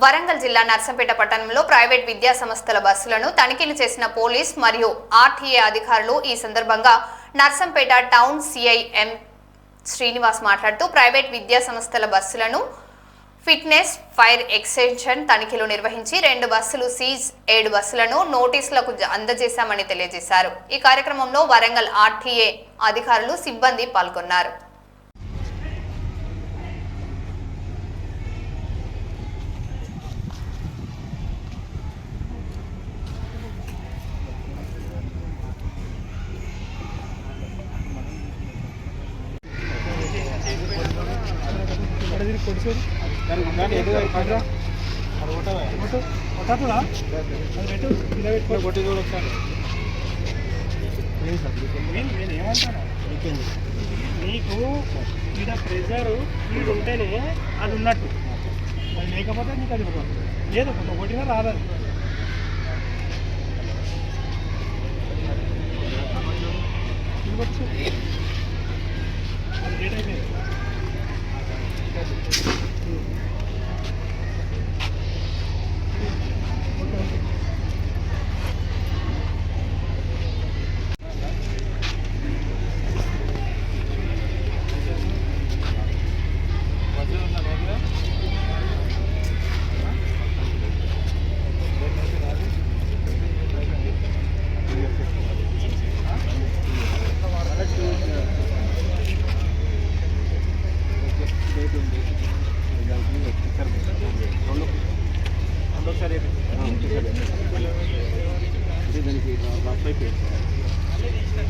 వరంగల్ జిల్లా నర్సంపేట పట్టణంలో ప్రైవేట్ విద్యా సంస్థల బస్సులను తనిఖీలు చేసిన పోలీస్ మరియు ఆర్టీఏ అధికారులు ఈ సందర్భంగా నర్సంపేట టౌన్ సిఐ ఎం శ్రీనివాస్ మాట్లాడుతూ ప్రైవేట్ విద్యా సంస్థల బస్సులను ఫిట్నెస్ ఫైర్ ఎక్స్టెన్షన్ తనిఖీలు నిర్వహించి 2 బస్సులు సీజ్ 7 బస్సులను నోటీసులకు అందజేశామని తెలియజేశారు। ఈ కార్యక్రమంలో వరంగల్ ఆర్టీఏ అధికారులు సిబ్బంది పాల్గొన్నారు। నీకు ఇక్కడ ప్రెజర్ ఫీడ్ ఉంటేనే అది ఉన్నట్టు, అది లేకపోతే నీకు అది లేదు, కొంత కొట్టినా రాలేదు। అది లేట్ అయిపోయింది।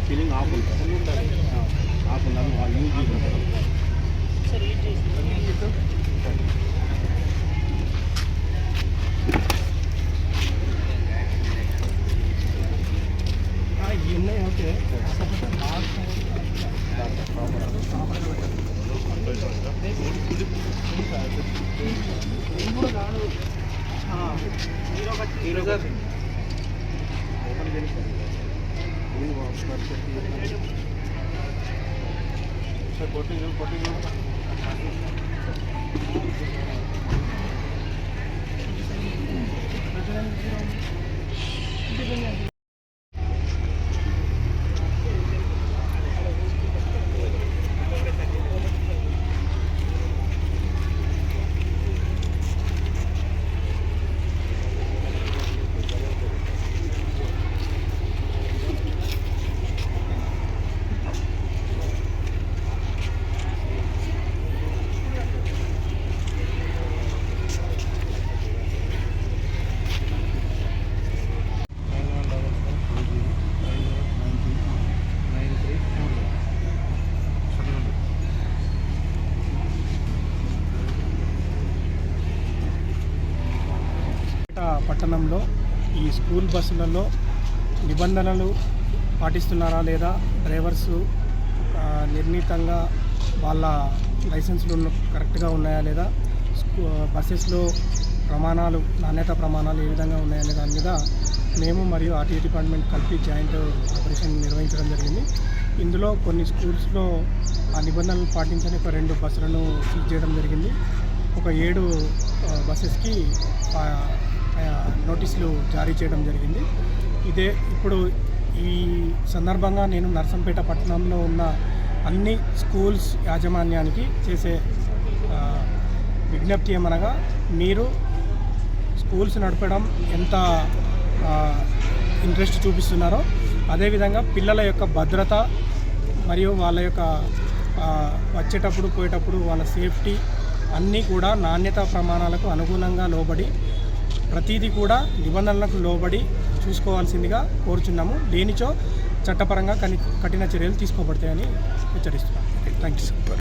ఫీలింగ్ ఆఫ్ ఉంటుంది, ఆఫ్ ఉండాలి ఇవన్నీ ఓకే। పట్టణంలో ఈ స్కూల్ బస్సులలో నిబంధనలు పాటిస్తున్నారా లేదా, డ్రైవర్స్ నిర్ణీతంగా వాళ్ళ లైసెన్స్లు కరెక్ట్గా ఉన్నాయా లేదా, బస్సెస్లో ప్రమాణాలు నాణ్యత ప్రమాణాలు ఏ విధంగా ఉన్నాయనే దాని మీద మేము మరియు ఆర్టీఏ డిపార్ట్మెంట్ కలిపి జాయింట్ ఆపరేషన్ నిర్వహించడం జరిగింది। ఇందులో కొన్ని స్కూల్స్లో ఆ నిబంధనలు పాటించని ఒక 2 బస్సులను సీజ్ చేయడం జరిగింది। ఒక 7 బస్సెస్కి నోటీసులు జారీ చేయడం జరిగింది। ఇదే ఇప్పుడు ఈ సందర్భంగా నేను నర్సంపేట పట్టణంలో ఉన్న అన్ని స్కూల్స్ యాజమాన్యానికి చేసే విజ్ఞప్తి ఏమనగా, మీరు స్కూల్స్ నడపడం ఎంత ఇంట్రెస్ట్ చూపిస్తున్నారో అదేవిధంగా పిల్లల యొక్క భద్రత మరియు వాళ్ళ యొక్క వచ్చేటప్పుడు పోయేటప్పుడు వాళ్ళ సేఫ్టీ అన్నీ కూడా నాణ్యత ప్రమాణాలకు అనుగుణంగా లోబడి ప్రతిదీ కూడా నిబంధనలకు లోబడి చూసుకోవాల్సిందిగా కోరుచున్నాము। లేనిచో చట్టపరంగా కఠిన చర్యలు తీసుకోబడతాయని హెచ్చరిస్తున్నాము। Thank you sir.